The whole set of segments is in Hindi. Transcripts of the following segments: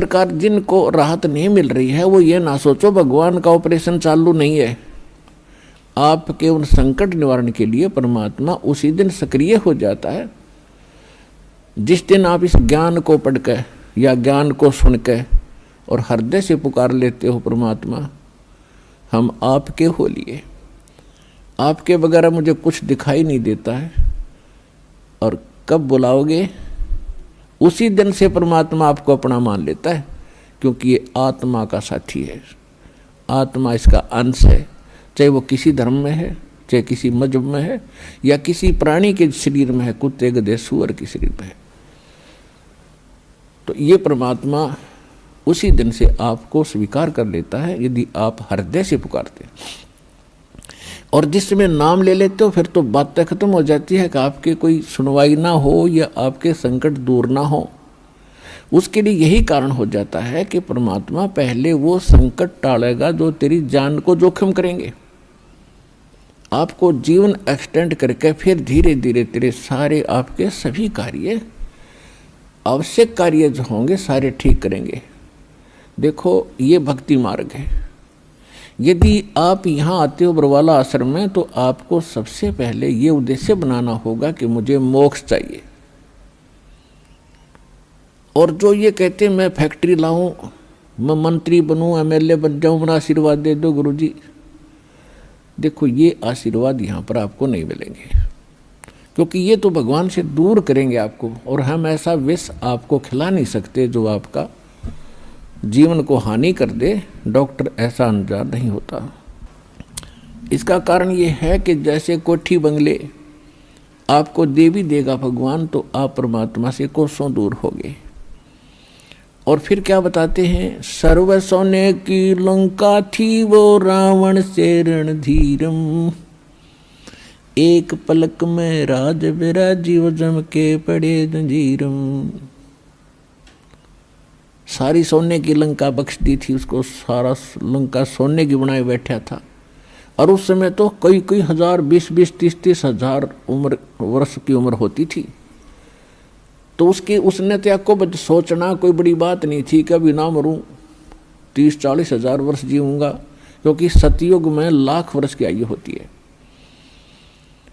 प्रकार जिनको राहत नहीं मिल रही है वो ये ना सोचो भगवान का ऑपरेशन चालू नहीं है। आपके उन संकट निवारण के लिए परमात्मा उसी दिन सक्रिय हो जाता है जिस दिन आप इस ज्ञान को पढ़कर या ज्ञान को सुनकर और हृदय से पुकार लेते हो, परमात्मा हम आपके हो लिए, आपके बगैर मुझे कुछ दिखाई नहीं देता है। और कब बुलाओगे, उसी दिन से परमात्मा आपको अपना मान लेता है, क्योंकि ये आत्मा का साथी है, आत्मा इसका अंश है, चाहे वो किसी धर्म में है, चाहे किसी मजहब में है, या किसी प्राणी के शरीर में है, कुत्ते गधे सूअर के शरीर में है। तो ये परमात्मा उसी दिन से आपको स्वीकार कर लेता है यदि आप हृदय से पुकारते हैं। और जिस समय नाम ले लेते हो फिर तो बातें खत्म हो जाती है कि आपके कोई सुनवाई ना हो या आपके संकट दूर ना हो। उसके लिए यही कारण हो जाता है कि परमात्मा पहले वो संकट टालेगा जो तेरी जान को जोखिम करेंगे। आपको जीवन एक्सटेंड करके फिर धीरे धीरे तेरे सारे आपके सभी कार्य, आवश्यक कार्य जो होंगे सारे ठीक करेंगे। देखो ये भक्ति मार्ग है। यदि आप यहाँ आते हो बरवाला आश्रम में तो आपको सबसे पहले ये उद्देश्य बनाना होगा कि मुझे मोक्ष चाहिए। और जो ये कहते मैं फैक्ट्री लाऊं, मैं मंत्री बनूं, एमएलए बन जाऊं, मेरा आशीर्वाद दे दो गुरुजी, देखो ये आशीर्वाद यहाँ पर आपको नहीं मिलेंगे, क्योंकि ये तो भगवान से दूर करेंगे आपको। और हम ऐसा विष आपको खिला नहीं सकते जो आपका जीवन को हानि कर दे। डॉक्टर ऐसा अनजान नहीं होता। इसका कारण ये है कि जैसे कोठी बंगले आपको दे भी देगा भगवान तो आप परमात्मा से कोसों दूर होगे। और फिर क्या बताते हैं, सर्व सोने की लंका थी वो रावण से रणधीरम, एक पलक में राज विराजीव जम के पड़े जंजीरम। सारी सोने की लंका बख्श दी थी उसको, सारा लंका सोने की बनाए बैठा था। और उस समय तो कई कई हजार, 20-20, 30-30 हजार वर्ष की उम्र होती थी। तो उसने तो आपको सोचना कोई बड़ी बात नहीं थी कि अभी ना मरूं, 30-40 हजार वर्ष जीऊंगा, क्योंकि सतयुग में लाख वर्ष की आयु होती है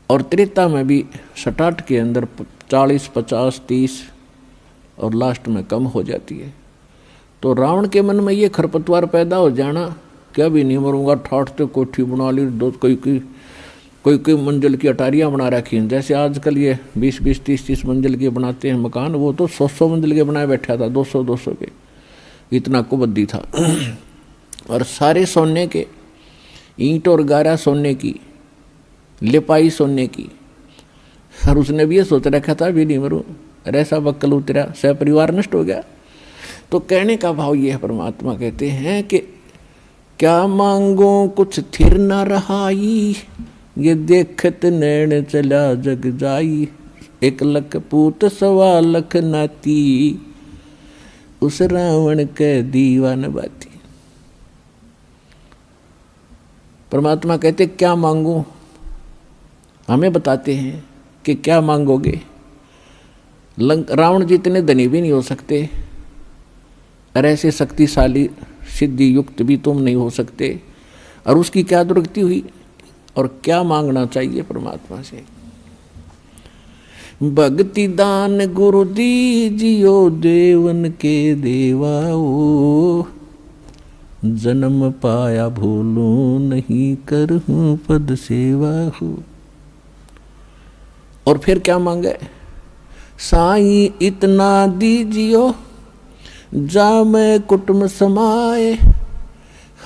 और त्रेता में भी 67 के अंदर 40, 50, 30 और लास्ट में कम हो जाती है। तो रावण के मन में ये खरपतवार पैदा हो जाना कि अभी नहीं मरूंगा, ठाठ तो कोठी बना ली, दो कोई मंजिल की अटारियाँ बना रखी हैं। जैसे आजकल ये 20-20, 30-30 मंजिल के बनाते हैं मकान, वो तो 100 मंजिल के बनाए बैठा था, 200 के, इतना कुबद्दी था। और सारे सोने के, ईंट और गारा सोने की, लिपाई सोने की। और उसने भी ये सोच रखा था भी नहीं मरूं, अरे ऐसा बक्कल उतरा, सह परिवार नष्ट हो गया। तो कहने का भाव ये है, परमात्मा कहते हैं कि क्या मांगो कुछ थिर न रहाई, ये देखत नैन चला जग जाई, 1 लख पूत 1.25 लाख नाती, उस रावण के दीवान बाती। परमात्मा कहते क्या मांगो, हमें बताते हैं कि क्या मांगोगे। रावण जितने धनी भी नहीं हो सकते और ऐसे शक्तिशाली सिद्धि युक्त भी तुम नहीं हो सकते। और उसकी क्या दुर्गति हुई और क्या मांगना चाहिए परमात्मा से। भक्ति दान गुरु दीजियो देवन के देवाओ, जन्म पाया भूलूं नहीं करहूं पद सेवा हो। और फिर क्या मांगे, साईं इतना दीजियो जा मैं कुटुंब समाए,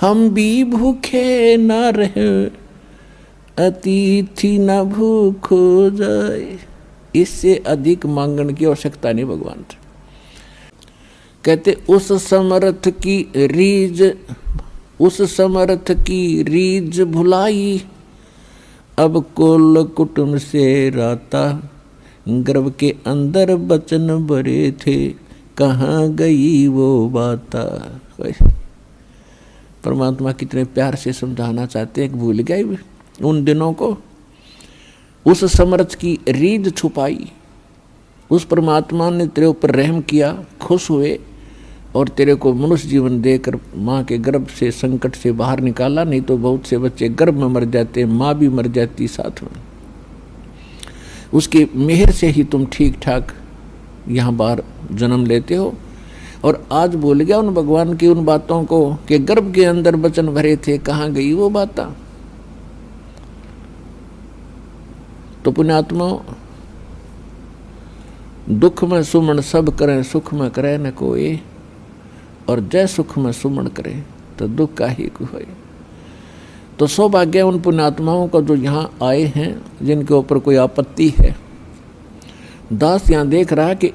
हम भी भूखे न रहे अतिथि न भूख हो जाए। इससे अधिक मांगने की आवश्यकता नहीं भगवान से। कहते उस समर्थ की रीज भुलाई, अब कुल कुटुंब से राता, गर्भ के अंदर बचन भरे थे, कहाँ गई वो बाता। परमात्मा कितने प्यार से समझाना चाहते हैं, भूल गए उन दिनों को। उस समर्थ की रीझ छुपाई, उस परमात्मा ने तेरे ऊपर रहम किया, खुश हुए, और तेरे को मनुष्य जीवन देकर माँ के गर्भ से संकट से बाहर निकाला, नहीं तो बहुत से बच्चे गर्भ में मर जाते, माँ भी मर जाती साथ में। उसकी मेहर से ही तुम ठीक ठाक यहाँ बाहर जन्म लेते हो। और आज भूल गया उन भगवान की उन बातों को कि गर्भ के अंदर वचन भरे थे, कहाँ गई वो बातें। तो पुण्यात्मा, दुख में सुमन सब करें, सुख में करे न कोई, और जय सुख में सुमन करे तो दुख का ही होए। तो सौभाग्य उन पुण्यात्माओं का जो यहाँ आए हैं, जिनके ऊपर कोई आपत्ति है। दास यहाँ देख रहा है कि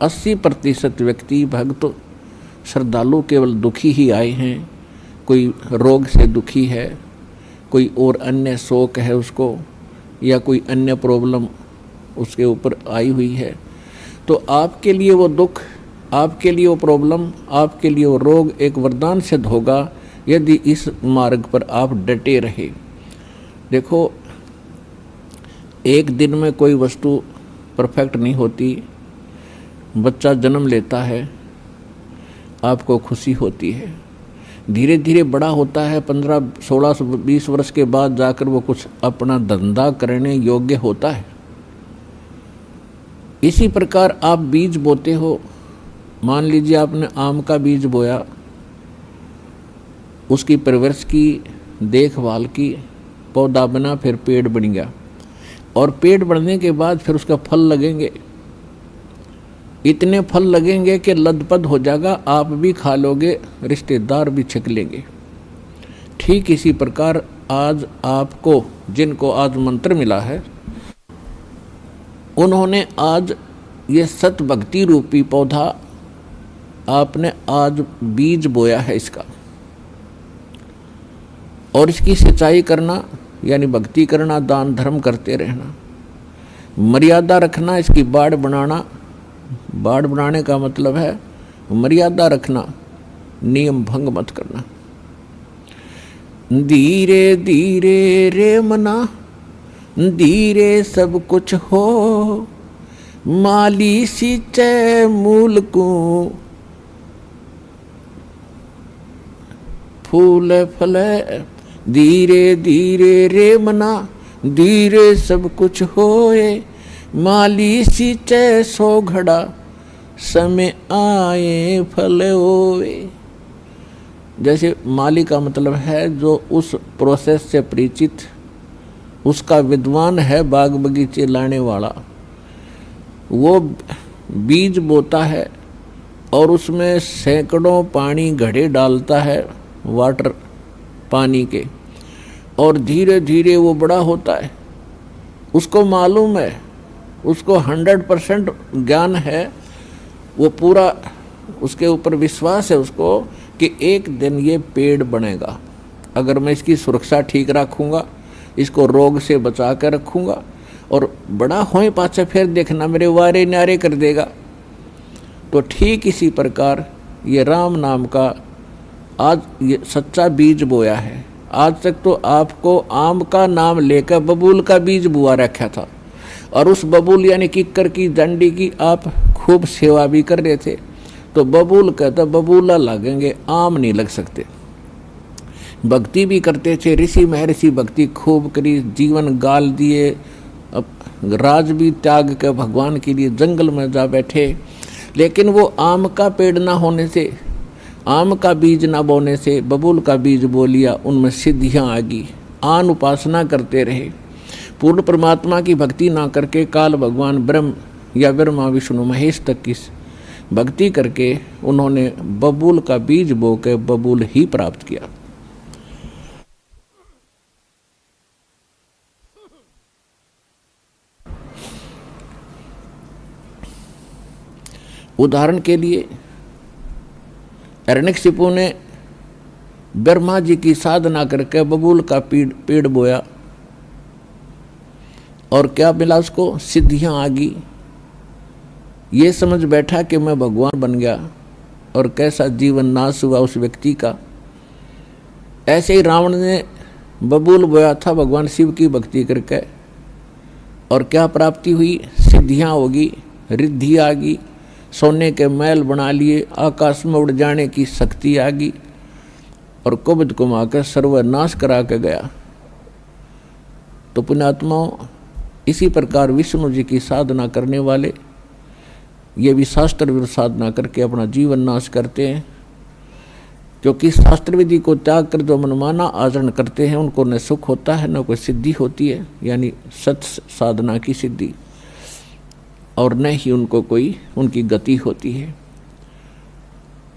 80% व्यक्ति भक्त श्रद्धालु केवल दुखी ही आए हैं। कोई रोग से दुखी है, कोई और अन्य शोक है उसको, या कोई अन्य प्रॉब्लम उसके ऊपर आई हुई है। तो आपके लिए वो दुख, आपके लिए वो प्रॉब्लम, आपके लिए वो रोग एक वरदान सिद्ध होगा यदि इस मार्ग पर आप डटे रहे। देखो, एक दिन में कोई वस्तु परफेक्ट नहीं होती। बच्चा जन्म लेता है, आपको खुशी होती है, धीरे धीरे बड़ा होता है, 15, 16, 20 वर्ष के बाद जाकर वो कुछ अपना धंधा करने योग्य होता है। इसी प्रकार आप बीज बोते हो। मान लीजिए आपने आम का बीज बोया, उसकी परवरिश की, देखभाल की, पौधा बना, फिर पेड़ बन गया, और पेड़ बढ़ने के बाद फिर उसका फल लगेंगे। इतने फल लगेंगे कि लदपद हो जाएगा, आप भी खा लोगे, रिश्तेदार भी छक लेंगे। ठीक इसी प्रकार आज आपको, जिनको आज मंत्र मिला है, उन्होंने आज ये सत भक्ति रूपी पौधा आपने आज बीज बोया है इसका, और इसकी सिंचाई करना यानी भक्ति करना, दान धर्म करते रहना, मर्यादा रखना, इसकी बाड़ बनाना। बाड़ बनाने का मतलब है मर्यादा रखना, नियम भंग मत करना। धीरे धीरे रे मना, धीरे सब कुछ हो, माली सींचे मूल को, फूल फले। धीरे धीरे रे मना, धीरे सब कुछ होए, माली सींचे सो घड़ा, समय आए फल होए। जैसे माली का मतलब है जो उस प्रोसेस से परिचित, उसका विद्वान है, बाग बगीचे लाने वाला। वो बीज बोता है और उसमें सैकड़ों पानी घड़े डालता है, वाटर पानी के, और धीरे धीरे वो बड़ा होता है। उसको मालूम है, उसको 100% ज्ञान है, वो पूरा उसके ऊपर विश्वास है उसको कि एक दिन ये पेड़ बनेगा। अगर मैं इसकी सुरक्षा ठीक रखूँगा, इसको रोग से बचा कर रखूँगा, और बड़ा होए पाछे फिर देखना मेरे वारे न्यारे कर देगा। तो ठीक इसी प्रकार ये राम नाम का आज ये सच्चा बीज बोया है। आज तक तो आपको आम का नाम लेकर बबूल का बीज बुआ रखा था, और उस बबूल यानी किक्कर की डंडी की आप खूब सेवा भी कर रहे थे। तो बबूल कहता बबूला लगेंगे, आम नहीं लग सकते। भक्ति भी करते थे, ऋषि महर्षि भक्ति खूब करी, जीवन गाल दिए, राज भी त्याग कर भगवान के लिए जंगल में जा बैठे। लेकिन वो आम का पेड़ ना होने से, आम का बीज ना बोने से बबूल का बीज बो लिया, उनमें सिद्धियाँ आ गई। आन उपासना करते रहे, पूर्ण परमात्मा की भक्ति ना करके काल भगवान ब्रह्म या ब्रह्मा विष्णु महेश तक की भक्ति करके उन्होंने बबूल का बीज बो के बबूल ही प्राप्त किया। उदाहरण के लिए हिरण्यकशिपु ने ब्रह्मा जी की साधना करके बबूल का पेड़ बोया, और क्या मिला उसको? सिद्धियां आ गई। ये समझ बैठा कि मैं भगवान बन गया, और कैसा जीवन नाश हुआ उस व्यक्ति का। ऐसे ही रावण ने बबूल बोया था भगवान शिव की भक्ति करके, और क्या प्राप्ति हुई? सिद्धियां होगी, रिद्धि आ गई, सोने के महल बना लिए, आकाश में उड़ जाने की शक्ति आ गई और कुबद को मारकर सर्वनाश करा के गया। तो पुण्यात्माओं, इसी प्रकार विष्णु जी की साधना करने वाले ये भी शास्त्र विरुद्ध साधना करके अपना जीवन नाश करते हैं, क्योंकि शास्त्र विधि को त्याग कर जो मनमाना आचरण करते हैं उनको न सुख होता है न कोई सिद्धि होती है, यानी सत साधना की सिद्धि, और न ही उनको कोई उनकी गति होती है,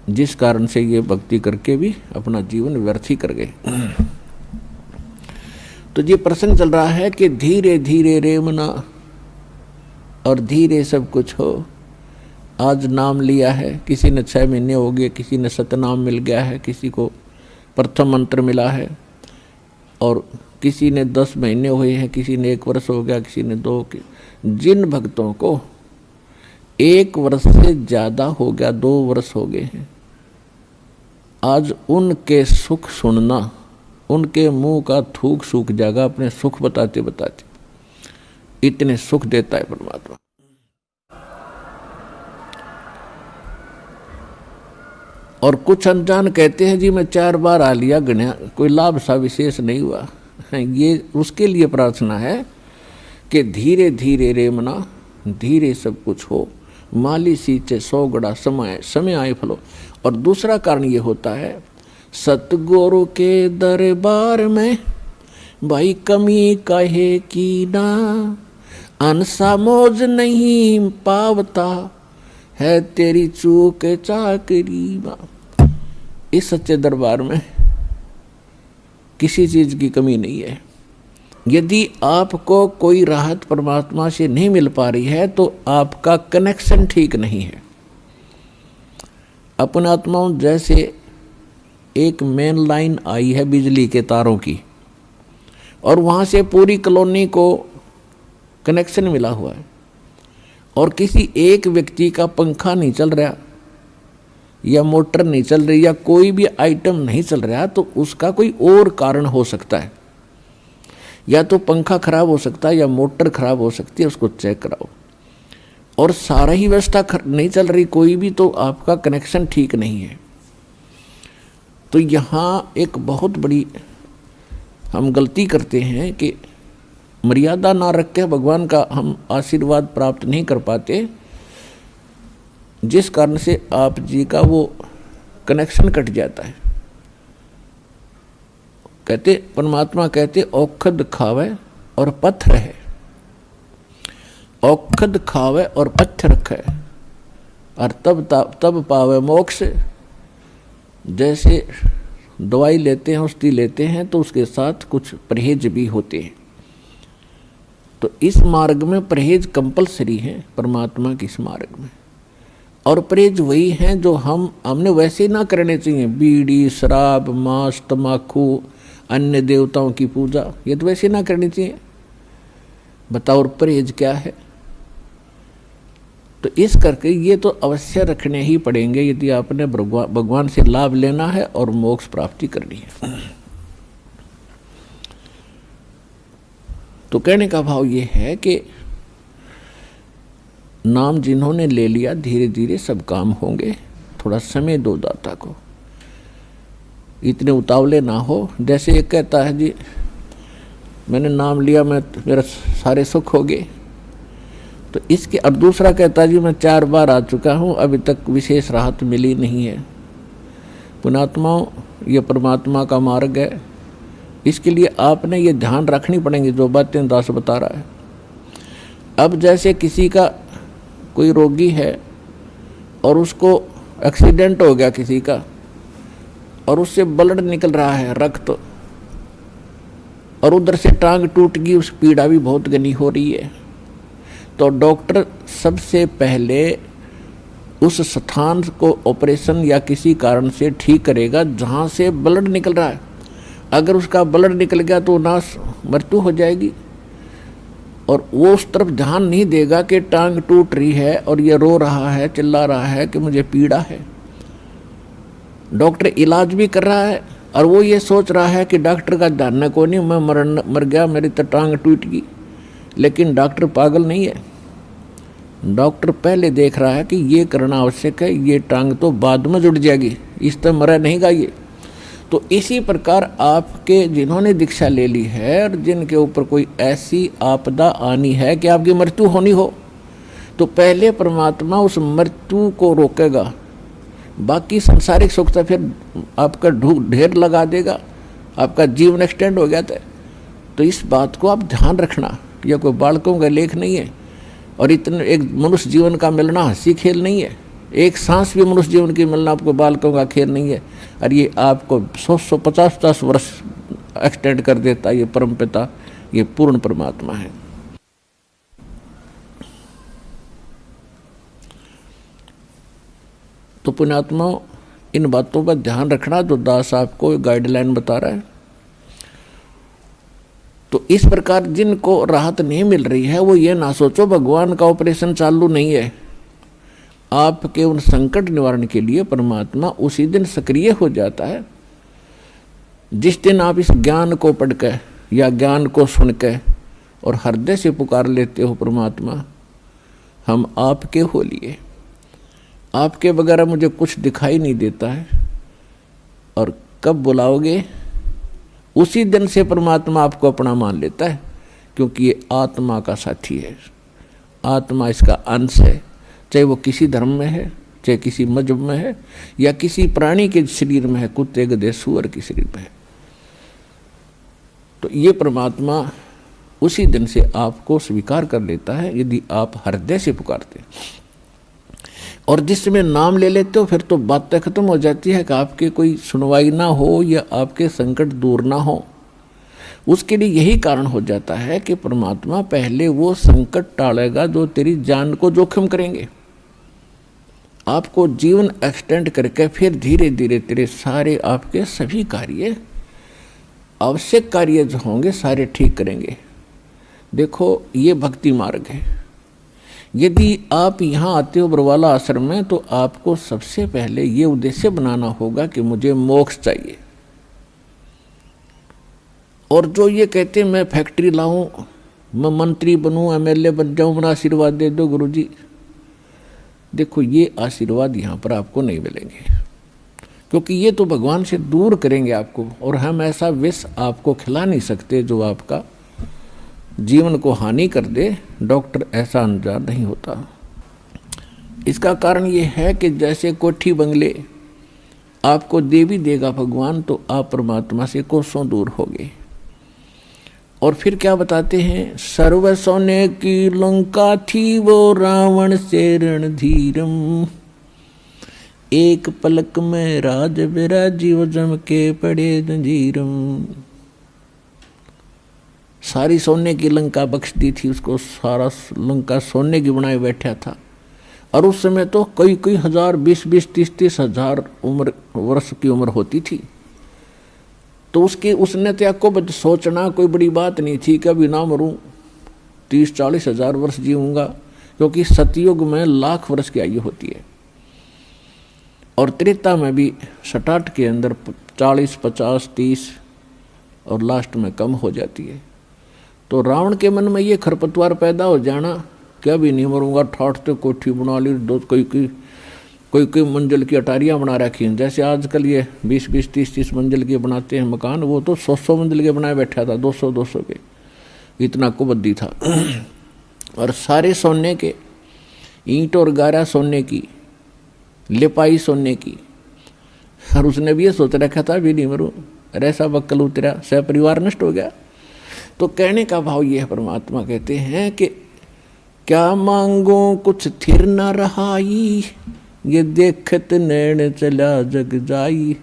जिस कारण से ये भक्ति करके भी अपना जीवन व्यर्थ ही कर गए। तो ये प्रसंग चल रहा है कि धीरे धीरे रे मना और धीरे सब कुछ हो। आज नाम लिया है, किसी ने 6 महीने हो गए, किसी ने सतनाम मिल गया है, किसी को प्रथम मंत्र मिला है, और किसी ने 10 महीने हुए हैं, किसी ने 1 वर्ष हो गया, किसी ने 2। जिन भक्तों को 1 वर्ष से ज़्यादा हो गया, 2 वर्ष हो गए हैं, आज उनके सुख सुनना, उनके मुंह का थूक सूख जाएगा अपने सुख बताते बताते। इतने सुख देता है परमात्मा। और कुछ अनजान कहते हैं जी मैं 4 बार आ लिया, गणया, कोई लाभ सा विशेष नहीं हुआ। ये उसके लिए प्रार्थना है कि धीरे धीरे रे मना, धीरे सब कुछ हो, माली सींचे 100 गड़ा समय आए फलो। और दूसरा कारण ये होता है, सतगुरु के दरबार में भाई कमी कहे की ना, अनसा मौज नहीं पावता है तेरी चूक चाकरी बा। इस सच्चे दरबार में किसी चीज की कमी नहीं है। यदि आपको कोई राहत परमात्मा से नहीं मिल पा रही है तो आपका कनेक्शन ठीक नहीं है। अपन आत्माओं, जैसे एक मेन लाइन आई है बिजली के तारों की, और वहाँ से पूरी कॉलोनी को कनेक्शन मिला हुआ है, और किसी एक व्यक्ति का पंखा नहीं चल रहा या मोटर नहीं चल रही या कोई भी आइटम नहीं चल रहा, तो उसका कोई और कारण हो सकता है। या तो पंखा खराब हो सकता है या मोटर खराब हो सकती है, उसको चेक कराओ। और सारा ही व्यवस्था नहीं चल रही कोई भी, तो आपका कनेक्शन ठीक नहीं है। तो यहाँ एक बहुत बड़ी हम गलती करते हैं कि मर्यादा ना रख के भगवान का हम आशीर्वाद प्राप्त नहीं कर पाते, जिस कारण से आप जी का वो कनेक्शन कट जाता है। कहते परमात्मा कहते औखद खावे और पत्थर है, औखद खावे और पत्थर रखे और तब पावे मोक्ष। जैसे दवाई लेते हैं, औषधि लेते हैं, तो उसके साथ कुछ परहेज भी होते हैं। तो इस मार्ग में परहेज कंपलसरी है, परमात्मा के इस मार्ग में। और परहेज वही हैं जो हमने वैसे ना करने चाहिए। बीड़ी, शराब, मांस, तम्बाकू, अन्य देवताओं की पूजा, ये तो वैसे ना करनी चाहिए। बताओ और परहेज क्या है? तो इस करके ये तो अवश्य रखने ही पड़ेंगे यदि आपने भगवान से लाभ लेना है और मोक्ष प्राप्ति करनी है। तो कहने का भाव ये है कि नाम जिन्होंने ले लिया, धीरे धीरे सब काम होंगे। थोड़ा समय दो दाता को, इतने उतावले ना हो। जैसे एक कहता है जी मैंने नाम लिया, मेरा सारे सुख हो गए, तो इसके अब दूसरा कहता है जी मैं 4 बार आ चुका हूँ, अभी तक विशेष राहत मिली नहीं है। पुण्यात्माओं, ये परमात्मा का मार्ग है, इसके लिए आपने ये ध्यान रखनी पड़ेंगी जो बातें दास बता रहा है। अब जैसे किसी का कोई रोगी है और उसको एक्सीडेंट हो गया किसी का, और उससे ब्लड निकल रहा है, रक्त, और उधर से टांग टूट गई, उस पीड़ा भी बहुत घनी हो रही है, तो डॉक्टर सबसे पहले उस स्थान को ऑपरेशन या किसी कारण से ठीक करेगा जहाँ से ब्लड निकल रहा है। अगर उसका ब्लड निकल गया तो नाश मृत्यु हो जाएगी, और वो उस तरफ ध्यान नहीं देगा कि टांग टूट रही है और ये रो रहा है, चिल्ला रहा है कि मुझे पीड़ा है। डॉक्टर इलाज भी कर रहा है और वो ये सोच रहा है कि डॉक्टर का ध्यान को नहीं, मैं मर गया, मेरी तो टांग टूट गई। लेकिन डॉक्टर पागल नहीं है, डॉक्टर पहले देख रहा है कि ये करना आवश्यक है, ये टांग तो बाद में जुड़ जाएगी, इस तरह मरा नहीं गा ये। तो इसी प्रकार आपके जिन्होंने दीक्षा ले ली है और जिनके ऊपर कोई ऐसी आपदा आनी है कि आपकी मृत्यु होनी हो, तो पहले परमात्मा उस मृत्यु को रोकेगा, बाकी संसारिक सुख तो फिर आपका ढेर लगा देगा, आपका जीवन एक्सटेंड हो गया था। तो इस बात को आप ध्यान रखना, यह कोई बालकों का लेख नहीं है और इतने एक मनुष्य जीवन का मिलना हंसी खेल नहीं है। एक सांस भी मनुष्य जीवन की मिलना आपको बालकों का खेल नहीं है। और ये आपको 100-150 वर्ष एक्सटेंड कर देता है। ये परम पिता, ये पूर्ण परमात्मा है। तो पुण्यात्मा, इन बातों पर ध्यान रखना जो दास आपको गाइडलाइन बता रहा है। तो इस प्रकार जिनको राहत नहीं मिल रही है वो ये ना सोचो भगवान का ऑपरेशन चालू नहीं है। आपके उन संकट निवारण के लिए परमात्मा उसी दिन सक्रिय हो जाता है जिस दिन आप इस ज्ञान को पढ़ के या ज्ञान को सुन के और हृदय से पुकार लेते हो, परमात्मा हम आपके हो लिए, आपके बगैर मुझे कुछ दिखाई नहीं देता है। और कब बुलाओगे उसी दिन से परमात्मा आपको अपना मान लेता है, क्योंकि ये आत्मा का साथी है, आत्मा इसका अंश है। चाहे वो किसी धर्म में है, चाहे किसी मजहब में है, या किसी प्राणी के शरीर में है, कुत्ते गधे सूअर के शरीर में है। तो ये परमात्मा उसी दिन से आपको स्वीकार कर लेता है यदि आप हृदय से पुकारते हैं। और जिस समय नाम ले लेते हो फिर तो बातें खत्म हो जाती है कि आपके कोई सुनवाई ना हो या आपके संकट दूर ना हो। उसके लिए यही कारण हो जाता है कि परमात्मा पहले वो संकट टालेगा जो तेरी जान को जोखिम करेंगे। आपको जीवन एक्सटेंड करके फिर धीरे धीरे तेरे सारे आपके सभी कार्य, आवश्यक कार्य जो होंगे सारे ठीक करेंगे। देखो ये भक्ति मार्ग है। यदि आप यहाँ आते हो बरवाला आश्रम में तो आपको सबसे पहले ये उद्देश्य बनाना होगा कि मुझे मोक्ष चाहिए। और जो ये कहते मैं फैक्ट्री लाऊं, मैं मंत्री बनूं, एमएलए बन जाऊं, मेरा आशीर्वाद दे दो गुरुजी, देखो ये आशीर्वाद यहाँ पर आपको नहीं मिलेंगे, क्योंकि ये तो भगवान से दूर करेंगे आपको। और हम ऐसा विष आपको खिला नहीं सकते जो आपका जीवन को हानि कर दे। डॉक्टर ऐसा अनजान नहीं होता। इसका कारण ये है कि जैसे कोठी बंगले आपको दे भी देगा भगवान, तो आप परमात्मा से कोसों दूर होगे। और फिर क्या बताते हैं, सर्व सोने की लंका थी वो रावण से रणधीरम, एक पलक में राज विराजी वो जम के पड़े जंजीरम। सारी सोने की लंका बख्श दी थी उसको, सारा लंका सोने की बनाए बैठा था। और उस समय तो कई कई हजार, 20-20, 30-30 हजार वर्ष की उम्र होती थी। तो उसने तो आपको सोचना कोई बड़ी बात नहीं थी कि अभी ना मरूं, 30-40 हजार वर्ष जीऊंगा, क्योंकि सतयुग में लाख वर्ष की आयु होती है और त्रेता में भी सटाट के अंदर 40, 50, 30 और लास्ट में कम हो जाती है। तो रावण के मन में ये खरपतवार पैदा हो जाना कि अभी नहीं मरूंगा, ठाठ तो कोठी बना ली, दो कोई मंजिल की अटारियाँ बना रखी हैं। जैसे आजकल ये 20-20, 30-30 मंजिल के बनाते हैं मकान, वो तो 100 मंजिल के बनाए बैठा था, 200 के, इतना कुबद्दी था। और सारे सोने के, ईंट और गारा सोने की, लिपाई सोने की। और उसने भी ये सोच रखा था भी नहीं मरूं, ऐसा बक्कल उतरा, सह परिवार नष्ट हो गया। तो कहने का भाव ये है, परमात्मा कहते हैं कि क्या मांगो कुछ थिर न रहाई, ये देखत नैन चला जग जाई,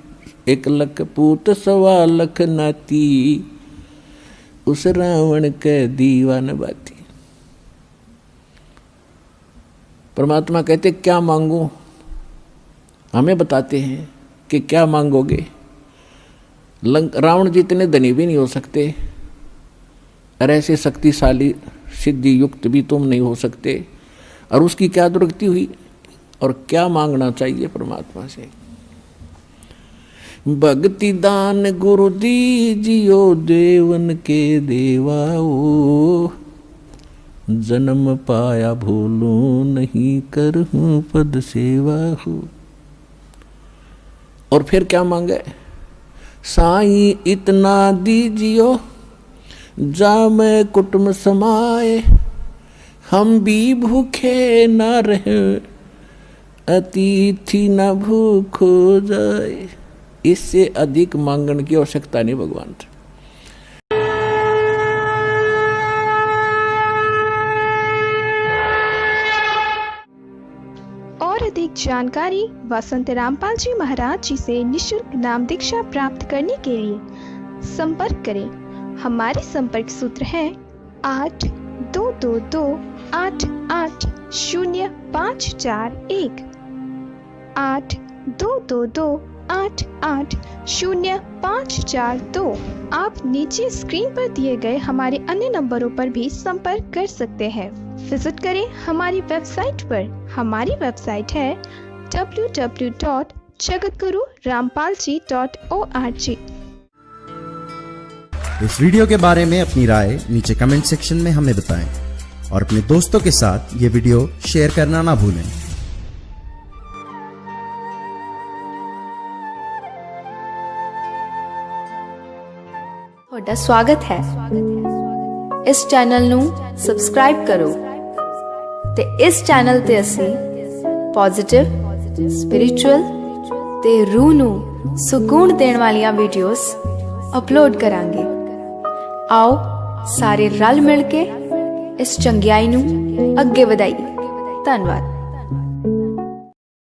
1 लख पूत 1.25 लाख नाती, उस रावण के दीवान बाती। परमात्मा कहते क्या मांगो, हमें बताते हैं कि क्या मांगोगे। रावण जितने धनी भी नहीं हो सकते और ऐसे शक्तिशाली सिद्धि युक्त भी तुम नहीं हो सकते। और उसकी क्या दुर्गति हुई और क्या मांगना चाहिए परमात्मा से। भक्ति दान गुरु दीजियो देवन के देवाओ, जन्म पाया भूलूं नहीं, करहूं पद सेवा हो। और फिर क्या मांगे, साईं इतना दीजियो जा मैं कुटुंब समाए, हम भी भूखे न रहे अतिथि न भूख हो जाए। इससे अधिक मांगने की आवश्यकता नहीं भगवान से। और अधिक जानकारी व संत रामपाल जी महाराज जी से निःशुल्क नाम दीक्षा प्राप्त करने के लिए संपर्क करें। हमारे संपर्क सूत्र है 8222880541 8222880542। आप नीचे स्क्रीन पर दिए गए हमारे अन्य नंबरों पर भी संपर्क कर सकते हैं। विजिट करें हमारी वेबसाइट पर। हमारी वेबसाइट है www.jagatgururampalji.org। इस वीडियो के बारे में अपनी राय नीचे कमेंट सेक्शन में हमें बताएं और अपने दोस्तों के साथ ये वीडियो शेयर करना ना भूलें। ਤੁਹਾਡਾ ਸਵਾਗਤ ਹੈ। ਇਸ ਚੈਨਲ ਨੂੰ ਸਬਸਕ੍ਰਾਈਬ ਕਰੋ ਤੇ ਇਸ ਚੈਨਲ ਤੇ ਅਸੀਂ ਪੋਜ਼ਿਟਿਵ, ਸਪਿਰਿਚੁਅਲ ਤੇ ਰੂਹ ਨੂੰ ਸੁਕੂਨ ਦੇਣ ਵਾਲੀਆਂ ਵੀਡੀਓਜ਼ ਅਪਲੋਡ ਕਰਾਂਗੇ। ਆਓ ਸਾਰੇ ਰਲ ਮਿਲ ਕੇ ਇਸ ਚੰਗਿਆਈ ਨੂੰ ਅੱਗੇ ਵਧਾਈਏ। ਧੰਨਵਾਦ।